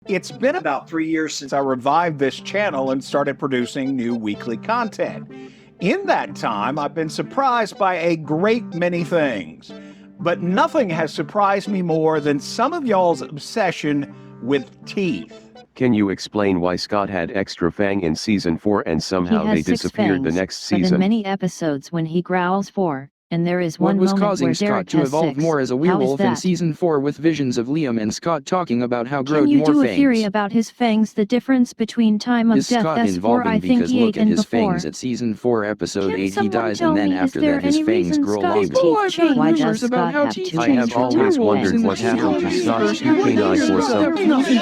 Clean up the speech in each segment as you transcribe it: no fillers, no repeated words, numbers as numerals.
It's been about 3 years since I revived this channel and started producing new weekly content. In that time, I've been surprised by a great many things. But nothing has surprised me more than some of y'all's obsession with teeth. Can you explain why Scott had extra fang in season 4 and somehow they disappeared the next season? But in many episodes when he growls 4, and there is one what was moment causing where Scott Derek to has evolve 6. more as a How is werewolf in that? season 4 with visions of Liam and Scott talking about how growed Can you more do a fangs? theory about his fangs, the difference between time of Is death Scott S4 involving I think because he look ate at and his before? fangs at season 4 episode Can 8 he someone dies tell and then me, is after there that his any fangs reason grow Scott's longer. teeth I've heard change? Why does rumors about Scott how have teeth to I change have change for to always have wondered werewolves in what the happened to season. Scott's What two canines years or ago? something.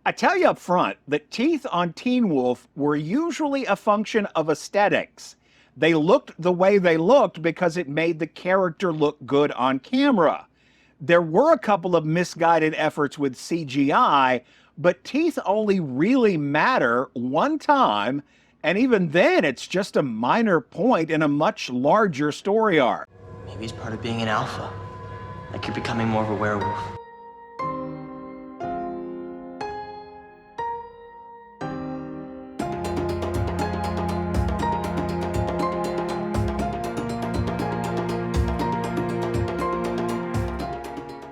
I tell you up front that teeth on Teen Wolf were usually a function of aesthetics. They looked the way they looked because it made the character look good on camera. There were a couple of misguided efforts with CGI, but teeth only really matter one time, and even then it's just a minor point in a much larger story arc. Maybe it's part of being an alpha. Like you're becoming more of a werewolf.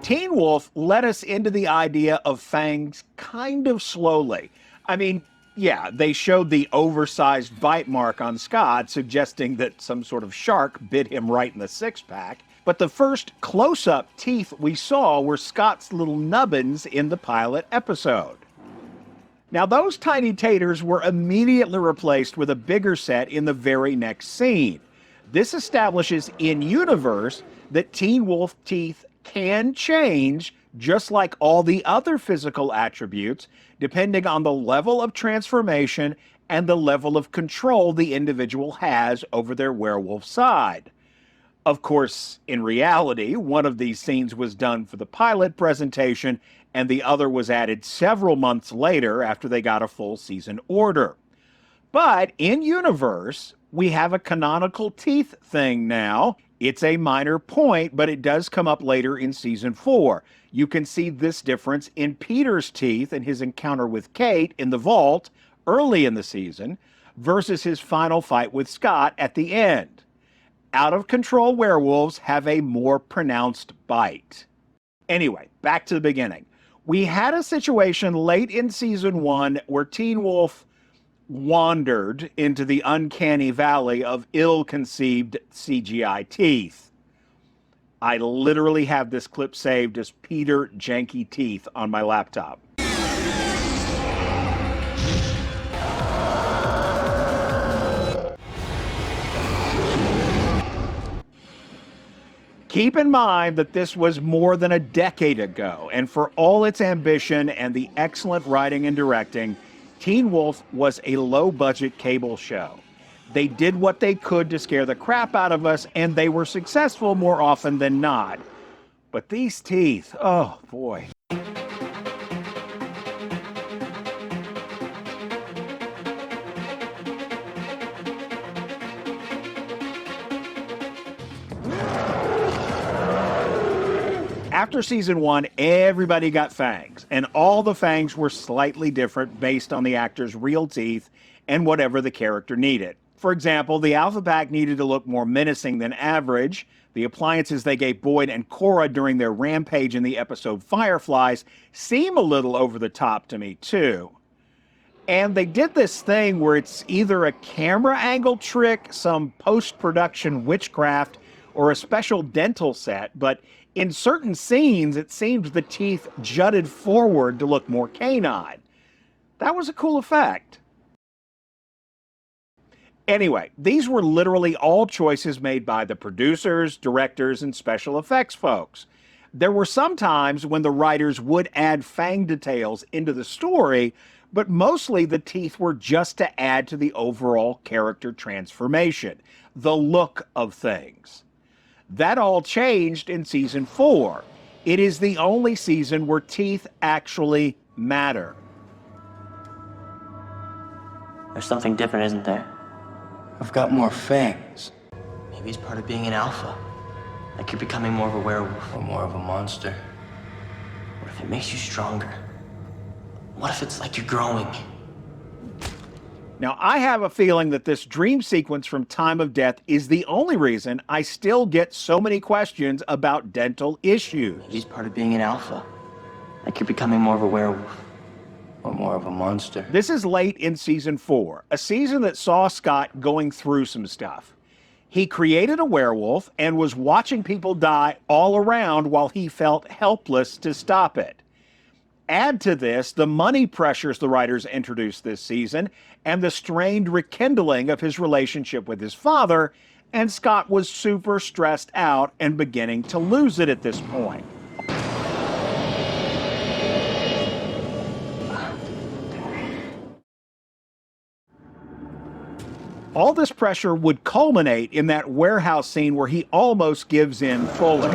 Teen Wolf led us into the idea of fangs kind of slowly. I mean, yeah, they showed the oversized bite mark on Scott, suggesting that some sort of shark bit him right in the six-pack. But the first close-up teeth we saw were Scott's little nubbins in the pilot episode. Now, those tiny taters were immediately replaced with a bigger set in the very next scene. This establishes in-universe that Teen Wolf teeth can change, just like all the other physical attributes, depending on the level of transformation and the level of control the individual has over their werewolf side. Of course, in reality, one of these scenes was done for the pilot presentation, and the other was added several months later after they got a full season order. But in universe, we have a canonical teeth thing now. It's a minor point, but it does come up later in season 4. You can see this difference in Peter's teeth and his encounter with Kate in the vault early in the season versus his final fight with Scott at the end. Out-of-control werewolves have a more pronounced bite. Anyway, back to the beginning. We had a situation late in season 1 where Teen Wolf wandered into the uncanny valley of ill-conceived CGI teeth. I literally have this clip saved as Peter Janky Teeth on my laptop. Keep in mind that this was more than a decade ago, and for all its ambition and the excellent writing and directing, Teen Wolf was a low-budget cable show. They did what they could to scare the crap out of us, and they were successful more often than not. But these teeth, oh boy. After season 1, everybody got fangs, and all the fangs were slightly different based on the actor's real teeth and whatever the character needed. For example, the Alpha Pack needed to look more menacing than average. The appliances they gave Boyd and Cora during their rampage in the episode Fireflies seem a little over the top to me, too. And they did this thing where it's either a camera angle trick, some post-production witchcraft, or a special dental set, but in certain scenes, it seemed the teeth jutted forward to look more canine. That was a cool effect. Anyway, these were literally all choices made by the producers, directors, and special effects folks. There were some times when the writers would add fang details into the story, but mostly the teeth were just to add to the overall character transformation, the look of things. That all changed in season 4. It is the only season where teeth actually matter. There's something different, isn't there? I've got more fangs. Maybe it's part of being an alpha. Like you're becoming more of a werewolf. Or more of a monster. What if it makes you stronger? What if it's like you're growing? Now, I have a feeling that this dream sequence from Time of Death is the only reason I still get so many questions about dental issues. He's part of being an alpha. Like you're becoming more of a werewolf. Or more of a monster. This is late in season 4, a season that saw Scott going through some stuff. He created a werewolf and was watching people die all around while he felt helpless to stop it. Add to this the money pressures the writers introduced this season and the strained rekindling of his relationship with his father, and Scott was super stressed out and beginning to lose it at this point. All this pressure would culminate in that warehouse scene where he almost gives in fully.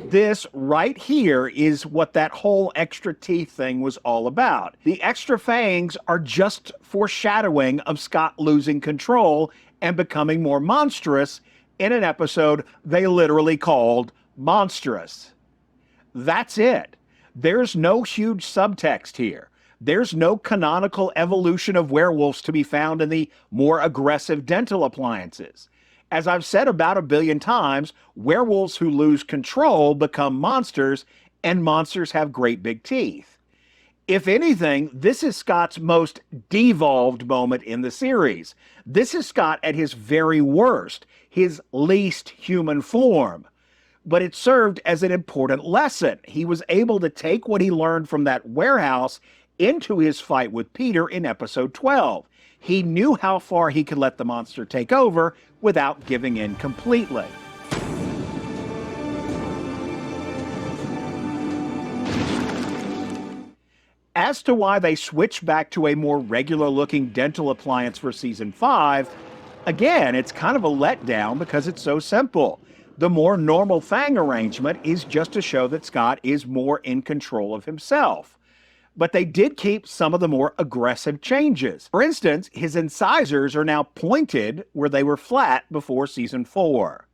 This right here is what that whole extra teeth thing was all about. The extra fangs are just foreshadowing of Scott losing control and becoming more monstrous in an episode they literally called Monstrous. That's it. There's no huge subtext here. There's no canonical evolution of werewolves to be found in the more aggressive dental appliances. As I've said about 1 billion times, werewolves who lose control become monsters, and monsters have great big teeth. If anything, this is Scott's most devolved moment in the series. This is Scott at his very worst, his least human form. But it served as an important lesson. He was able to take what he learned from that warehouse into his fight with Peter in episode 12. He knew how far he could let the monster take over without giving in completely. As to why they switched back to a more regular-looking dental appliance for season 5, again, it's kind of a letdown because it's so simple. The more normal fang arrangement is just to show that Scott is more in control of himself. But they did keep some of the more aggressive changes. For instance, his incisors are now pointed where they were flat before season 4.